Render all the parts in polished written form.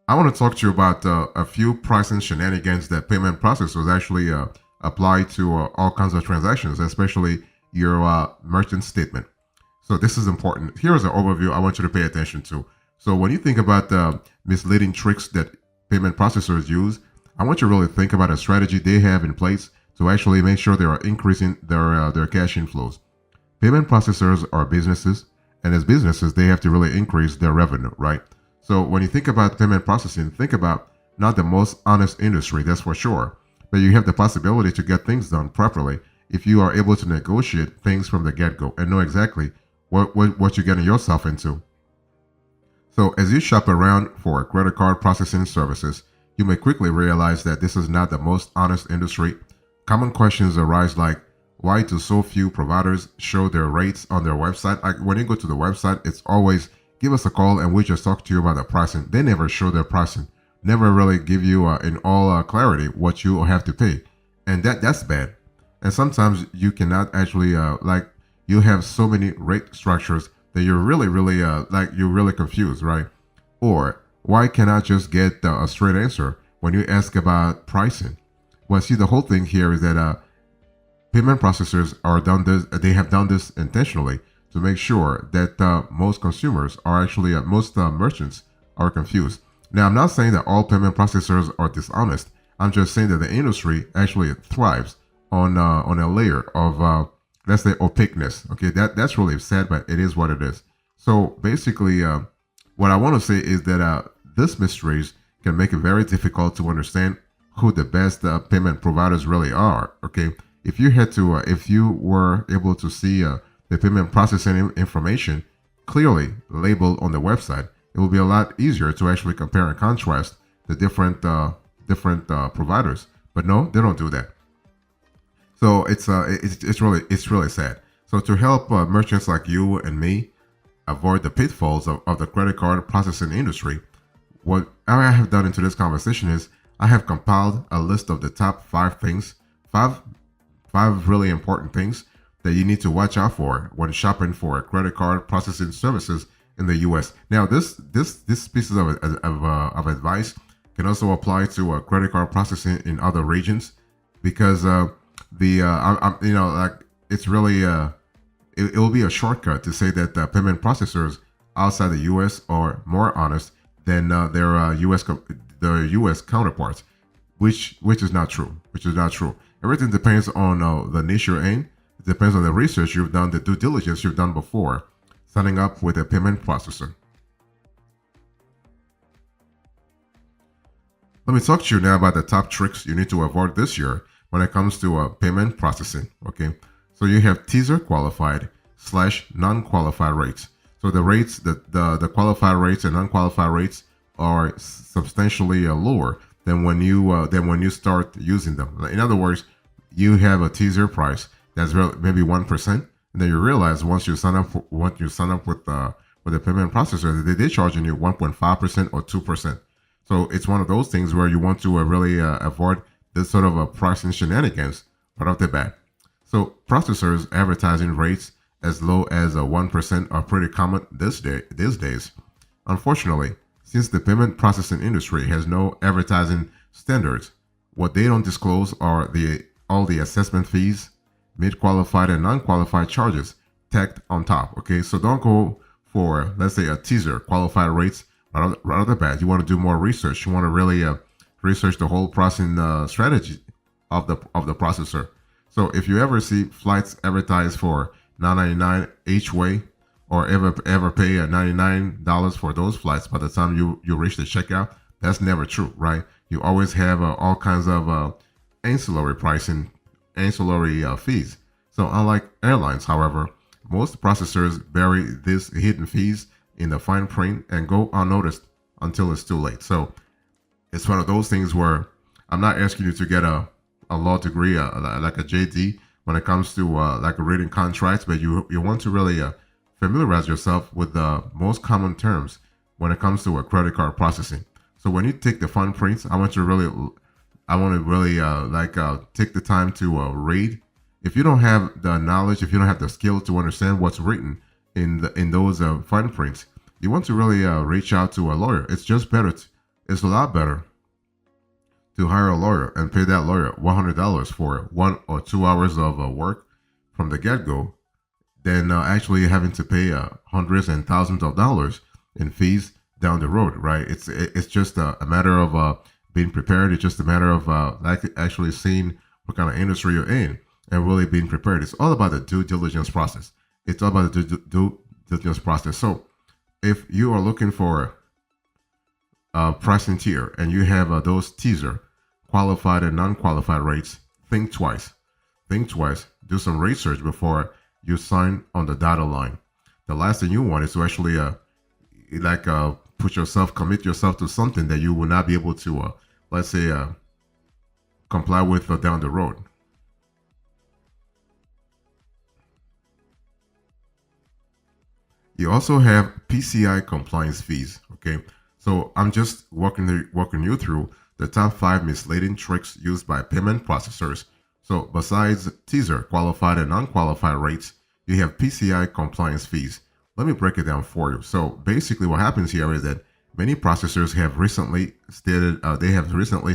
I want to talk to you about a few pricing shenanigans that payment processors actually apply to all kinds of transactions, especially your merchant statement. So this is important. Here is an overview I want you to pay attention to. So when you think about the misleading tricks that payment processors use, I want you to really think about a strategy they have in place to actually make sure they are increasing their cash inflows. Payment processors are businesses, and as businesses, they have to really increase their revenue, right? So when you think about payment processing, think about not the most honest industry, that's for sure, but you have the possibility to get things done properly if you are able to negotiate things from the get-go and know exactly what you're getting yourself into. So as you shop around for credit card processing services, you may quickly realize that this is not the most honest industry. Common questions arise like, why do so few providers show their rates on their website? Like when you go to the website, it's always give us a call and we just talk to you about the pricing. They never show their pricing, never really give you in all clarity what you have to pay, and that's bad. And sometimes you cannot actually like you have so many rate structures that you're really like you're really confused, right? Or why can't I just get a straight answer when you ask about pricing? Well, see, the whole thing here is that payment processors are done this. They have done this intentionally to make sure that most consumers are actually most merchants are confused. Now, I'm not saying that all payment processors are dishonest. I'm just saying that the industry actually thrives on a layer of let's say opaqueness. Okay, that's really sad, but it is what it is. So basically, what I want to say is that this mysteries can make it very difficult to understand who the best payment providers really are. Okay, if you were able to see the payment processing information clearly labeled on the website, it will be a lot easier to actually compare and contrast the different providers. But no, they don't do that. So it's really sad. So to help merchants like you and me avoid the pitfalls of the credit card processing industry, what I have done into this conversation is I have compiled a list of the top five five really important things that you need to watch out for when shopping for credit card processing services in the U.S. Now, this pieces of advice can also apply to credit card processing in other regions because you know, like it's really it will be a shortcut to say that payment processors outside the U.S. are more honest than their their U.S. counterparts, which is not true. Which is not true. Everything depends on the niche you're in. It depends on the research you've done, the due diligence you've done before signing up with a payment processor. Let me talk to you now about the top tricks you need to avoid this year when it comes to payment processing. Okay, so you have teaser qualified slash non-qualified rates. So the rates the qualified rates and non-qualified rates are substantially lower than when you start using them. In other words, you have a teaser price that's maybe 1%, and then you realize once you sign up with a payment processor, they're charging you 1.5% or 2%. So it's one of those things where you want to really avoid this sort of a pricing shenanigans right off the bat. So processors advertising rates as low as 1% are pretty common these days. Unfortunately, since the payment processing industry has no advertising standards, what they don't disclose are all the assessment fees, mid-qualified and non-qualified charges tacked on top. Okay, so don't go for, let's say, a teaser qualified rates right off the bat. You want to do more research. You want to really research the whole processing strategy of the processor. So if you ever see flights advertised for $9.99 each way, or ever pay $99 for those flights by the time you reach the checkout, that's never true, right? You always have all kinds of ancillary pricing, ancillary fees. So unlike airlines, however, most processors bury these hidden fees in the fine print and go unnoticed until it's too late. So it's one of those things where I'm not asking you to get a law degree, like a JD, when it comes to like reading contracts, but you want to really familiarize yourself with the most common terms when it comes to a credit card processing. So when you take the fine prints, I want to really take the time to read. If you don't have the knowledge, if you don't have the skill to understand what's written in those fine prints, you want to really reach out to a lawyer. It's just better It's a lot better to hire a lawyer and pay that lawyer $100 for 1 or 2 hours of work from the get go than actually having to pay hundreds and thousands of dollars in fees down the road, right? It's just a matter of being prepared. It's just a matter of like actually seeing what kind of industry you're in and really being prepared. It's all about the due diligence process. It's all about the due diligence process. So if you are looking for pricing tier and you have those teaser qualified and non-qualified rates, think twice. Think twice. Do some research before you sign on the dotted line. The last thing you want is to actually commit yourself to something that you will not be able to let's say comply with down the road. You also have PCI compliance fees. Okay, so I'm just walking you through the top 5 misleading tricks used by payment processors. So besides teaser qualified and non-qualified rates, you have PCI compliance fees. Let me break it down for you. So basically, what happens here is that many processors have recently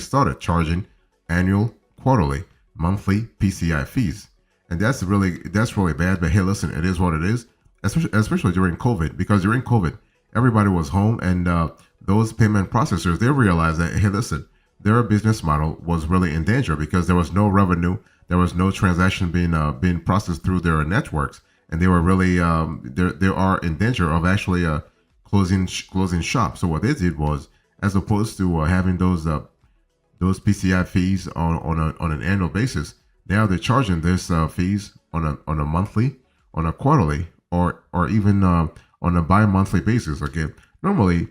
started charging annual, quarterly, monthly PCI fees, and that's really bad. But hey, listen, it is what it is. Especially during COVID, because during COVID, everybody was home, and those payment processors, they realized that, hey, listen, their business model was really in danger because there was no revenue, there was no transaction being processed through their networks, and they were really they are in danger of actually closing shop. So what they did was, as opposed to having those PCI fees on an annual basis, now they're charging this fees on a monthly, on a quarterly, or even on a bi-monthly basis. Okay, normally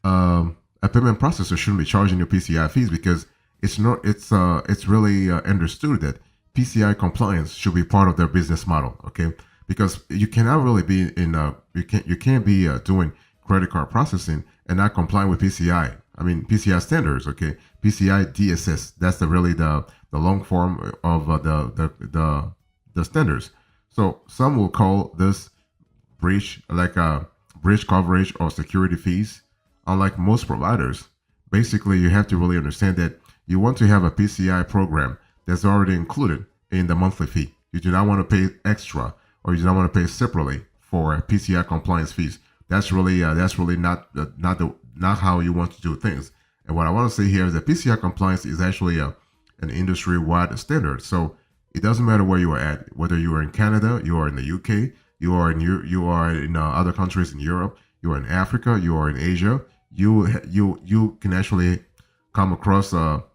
a payment processor shouldn't be charging you PCI fees because it's really understood that PCI compliance should be part of their business model. Okay, because you cannot really be you can't be doing credit card processing and not complying with PCI. I mean PCI standards. Okay, PCI DSS. That's the long form of the standards. So some will call this breach like a breach coverage or security fees. Unlike most providers, basically you have to really understand that you want to have a PCI program that's already included in the monthly fee. You do not want to pay extra, or you do not want to pay separately for PCI compliance fees. That's really not how you want to do things. And what I want to say here is that PCI compliance is actually an industry-wide standard. So it doesn't matter where you are at, whether you are in Canada, you are in the UK, you are in other countries in Europe, you are in Africa, you are in Asia. You can actually come across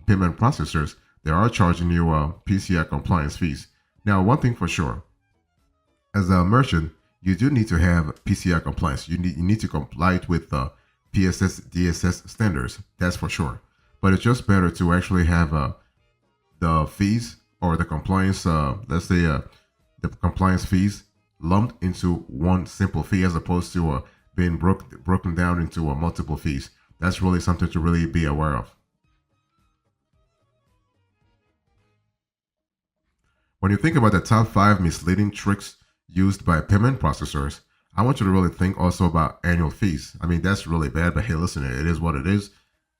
payment processors that are charging you PCI compliance fees. Now, one thing for sure, as a merchant, you do need to have PCI compliance. You need to comply with PSS DSS standards. That's for sure. But it's just better to actually have the fees or the compliance, let's say the compliance fees lumped into one simple fee, as opposed to being broken down into multiple fees. That's really something to really be aware of. When you think about the top 5 misleading tricks used by payment processors, I want you to really think also about annual fees. I mean, that's really bad, but hey, listen, it is what it is.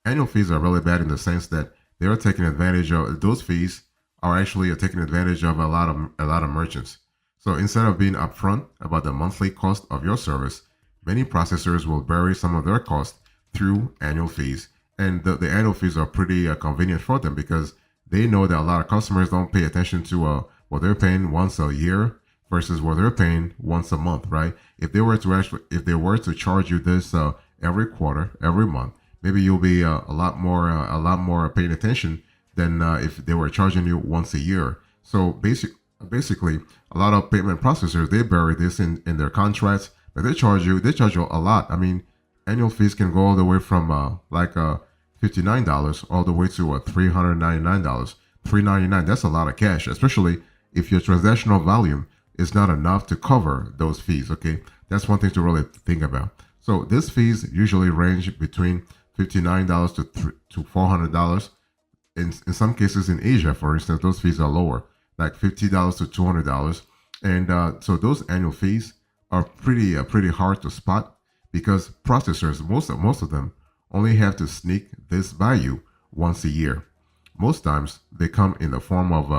Annual fees are really bad in the sense that they are taking advantage of those fees are actually taking advantage of a lot of merchants. So instead of being upfront about the monthly cost of your service, many processors will bury some of their costs through annual fees. And the annual fees are pretty convenient for them because they know that a lot of customers don't pay attention to what they're paying once a year versus what they're paying once a month, right? If they were to charge you this every quarter, every month, maybe you'll be a lot more paying attention than if they were charging you once a year. So basically, a lot of payment processors, they bury this in their contracts, but they charge you a lot. I mean, annual fees can go all the way from $59 all the way to $399. $399, that's a lot of cash, especially if your transactional volume is not enough to cover those fees. Okay, that's one thing to really think about. So these fees usually range between $59 to $400. In some cases in Asia, for instance, those fees are lower, like $50 to $200. And so those annual fees are pretty hard to spot because processors, most of them, only have to sneak this by you once a year. Most times, they come in the form of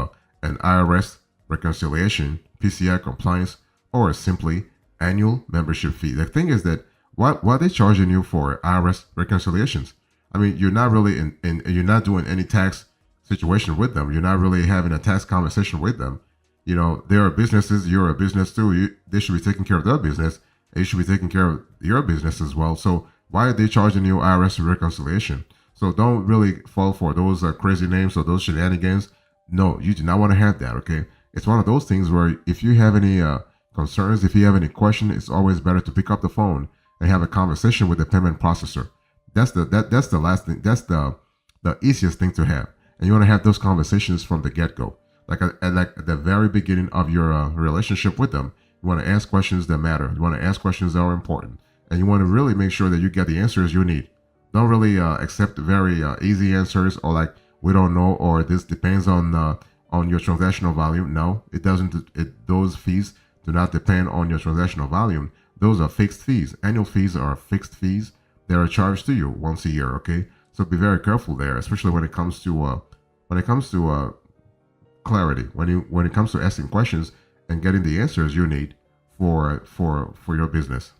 an IRS reconciliation, PCI compliance, or simply annual membership fee. The thing is that why are they charging you for IRS reconciliations? I mean, you're not really you're not doing any tax situation with them. You're not really having a tax conversation with them. You know, there are businesses, you're a business too. They should be taking care of their business, and you should be taking care of your business as well. So why are they charging you IRS reconciliation? So don't really fall for those crazy names or those shenanigans. No, you do not want to have that. Okay, it's one of those things where if you have any concerns, if you have any question, it's always better to pick up the phone and have a conversation with the payment processor. That's the last thing. That's the easiest thing to have, and you want to have those conversations from the get go, like at the very beginning of your relationship with them. You want to ask questions that matter. You want to ask questions that are important, and you want to really make sure that you get the answers you need. Don't really accept very easy answers or like we don't know or this depends on your transactional volume. No, it doesn't. Those fees do not depend on your transactional volume. Those are fixed fees. Annual fees are fixed fees. They are charged to you once a year. Okay, so be very careful there, especially when it comes to clarity. When it comes to asking questions and getting the answers you need for your business.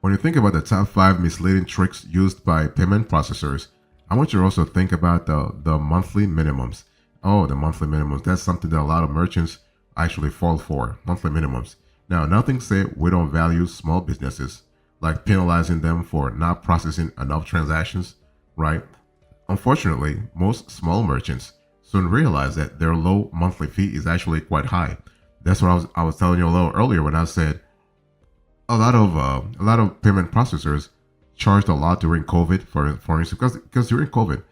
When you think about the top 5 misleading tricks used by payment processors, I want you to also think about the monthly minimums. Oh, the monthly minimums. That's something that a lot of merchants actually fall for. Monthly minimums. Now, nothing said we don't value small businesses, like penalizing them for not processing enough transactions, right? Unfortunately, most small merchants soon realize that their low monthly fee is actually quite high. That's what I was telling you a little earlier when I said a lot of payment processors charged a lot during COVID, for instance, because during COVID,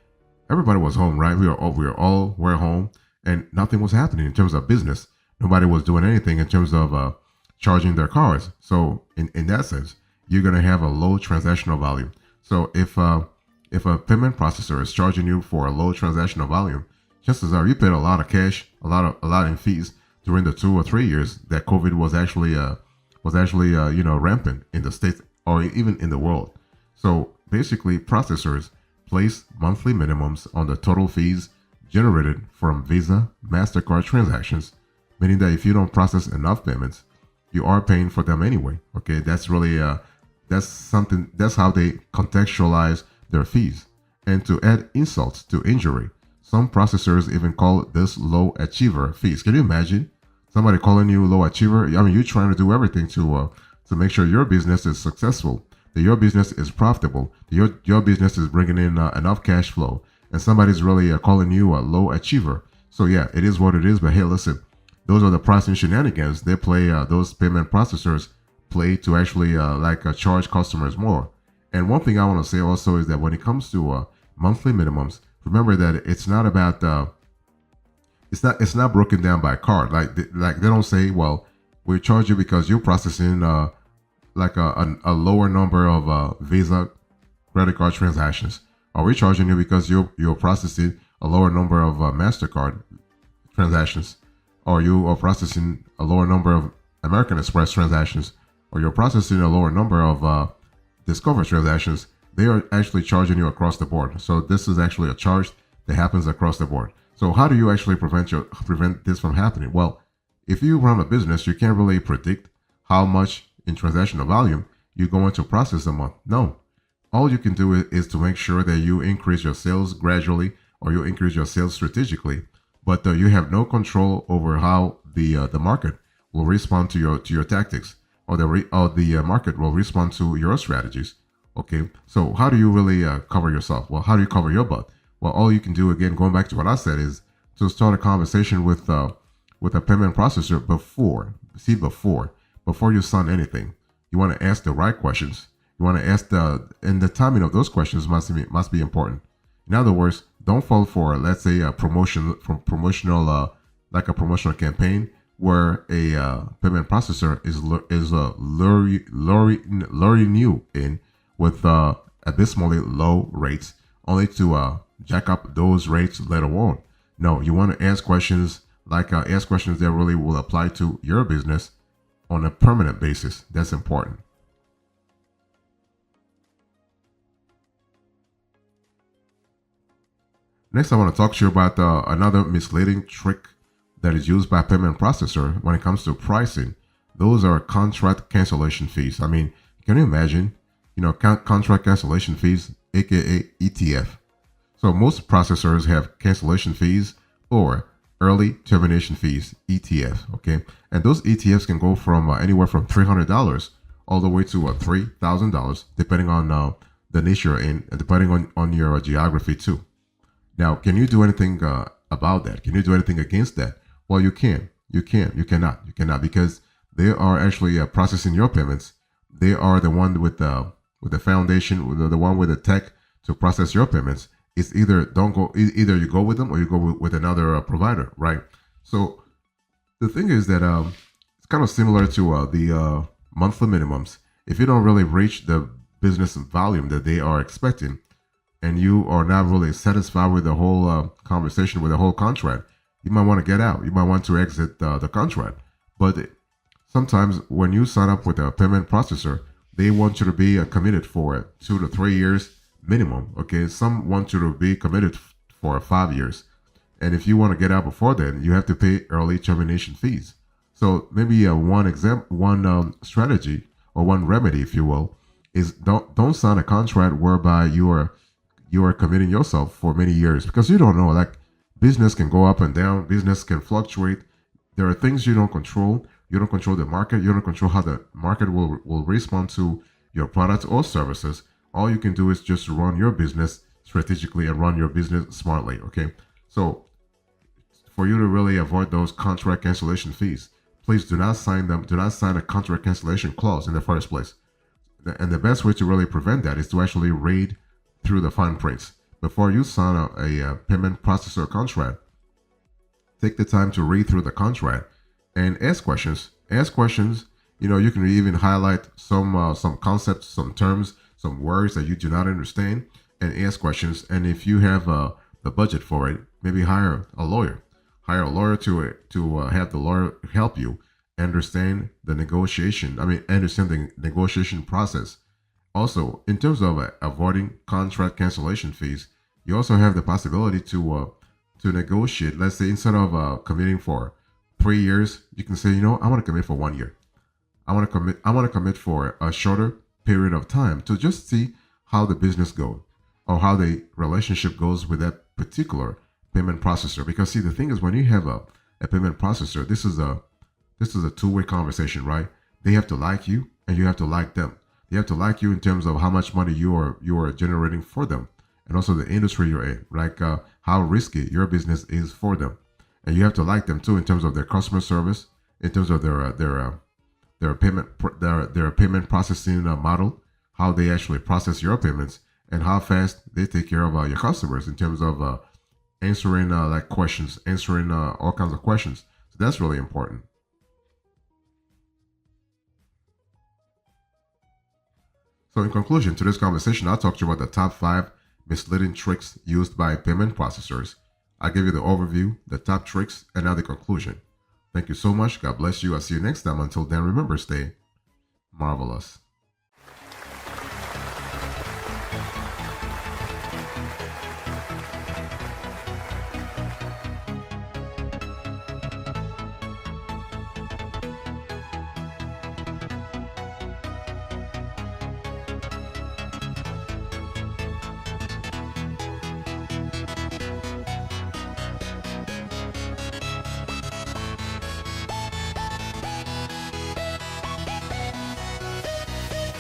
everybody was home, right? We were home, and nothing was happening in terms of business. Nobody was doing anything in terms of charging their cars. So in that sense, you're gonna have a low transactional volume. So if a payment processor is charging you for a low transactional volume, chances are you paid a lot of cash, a lot in fees during the 2 or 3 years that COVID was actually rampant in the States or even in the world. So basically, processors place monthly minimums on the total fees generated from Visa, MasterCard transactions, meaning that if you don't process enough payments, you are paying for them anyway. Okay, that's really that's how they contextualize their fees. And to add insult to injury, some processors even call this low achiever fees. Can you imagine somebody calling you low achiever? I mean, you're trying to do everything to make sure your business is successful, that your business is profitable, that your business is bringing in enough cash flow, and somebody's really calling you a low achiever. So yeah, it is what it is. But hey, listen, those are the pricing shenanigans they play. Those payment processors play to actually charge customers more. And one thing I want to say also is that when it comes to monthly minimums, remember that it's not about it's not broken down by card. Like they don't say, well, we charge you because you're processing a lower number of Visa credit card transactions, or we're charging you because you're processing a lower number of MasterCard transactions, or you are processing a lower number of American Express transactions, or you're processing a lower number of Discover transactions. They are actually charging you across the board. So this is actually a charge that happens across the board. So how do you actually prevent this from happening? Well, if you run a business, you can't really predict how much in transactional volume you're going to process a month. No. All you can do is to make sure that you increase your sales gradually or you increase your sales strategically, but you have no control over how the market will respond to your tactics, or the market will respond to your strategies. Okay, so how do you really cover yourself? Well, how do you cover your butt? Well, all you can do, again, going back to what I said, is to start a conversation with a payment processor before you sign anything. You want to ask the right questions. You want to ask and the timing of those questions must be important. In other words, don't fall for, let's say, a promotional campaign where a payment processor is luring you in with abysmally low rates, only to jack up those rates later on. No, you want to ask questions ask questions that really will apply to your business on a permanent basis. That's important. Next, I want to talk to you about another misleading trick that is used by payment processor when it comes to pricing. Those are contract cancellation fees. I mean, can you imagine? Contract cancellation fees, aka ETF. So most processors have cancellation fees or early termination fees, ETF. Okay, and those ETFs can go from anywhere from $300 all the way to $3,000, depending on the niche you're in, and depending on your geography too. Now, can you do anything about that? Can you do anything against that? Well, you can. You can. You cannot. You cannot because they are actually processing your payments. They are the one with the foundation, with the one with the tech to process your payments. It's either don't go. Either you go with them or you go with another provider, right? So the thing is that it's kind of similar to the monthly minimums. If you don't really reach the business volume that they are expecting, and you are not really satisfied with the whole conversation, with the whole contract, you might want to get out. You might want to exit the contract. But sometimes when you sign up with a payment processor, they want you to be committed for 2 to 3 years minimum. Okay, some want you to be committed for 5 years, and if you want to get out before then, you have to pay early termination fees. So maybe one strategy or one remedy, if you will, is don't sign a contract whereby you are committing yourself for many years because you don't know. Like business can go up and down, business can fluctuate. There are things you don't control. You don't control the market. You don't control how the market will respond to your products or services. All you can do is just run your business strategically and run your business smartly. Okay. So for you to really avoid those contract cancellation fees, please do not sign them. Do not sign a contract cancellation clause in the first place. And the best way to really prevent that is to actually read through the fine prints before you sign a payment processor contract. Take the time to read through the contract and ask questions. Ask questions. You can even highlight some concepts, some terms, some words that you do not understand, and ask questions. And if you have the budget for it, maybe hire a lawyer. Hire a lawyer to have the lawyer help you understand the negotiation. I mean, understand the negotiation process. Also, in terms of avoiding contract cancellation fees, you also have the possibility to negotiate. Let's say instead of committing for 3 years, you can say, I want to commit for 1 year. I want to commit for a shorter period of time to just see how the business goes or how the relationship goes with that particular payment processor. Because see, the thing is, when you have a payment processor, this is a two-way conversation, right? They have to like you and you have to like them. They have to like you in terms of how much money you are generating for them, and also the industry you're in, like how risky your business is for them. And you have to like them too in terms of their customer service, in terms of their payment processing model, how they actually process your payments, and how fast they take care of your customers in terms of answering like questions, answering all kinds of questions. So that's really important. So in conclusion to this conversation, I'll talk to you about the top 5 misleading tricks used by payment processors. I give you the overview, the top tricks, and now the conclusion. Thank you so much. God bless you. I'll see you next time. Until then, remember, stay marvelous.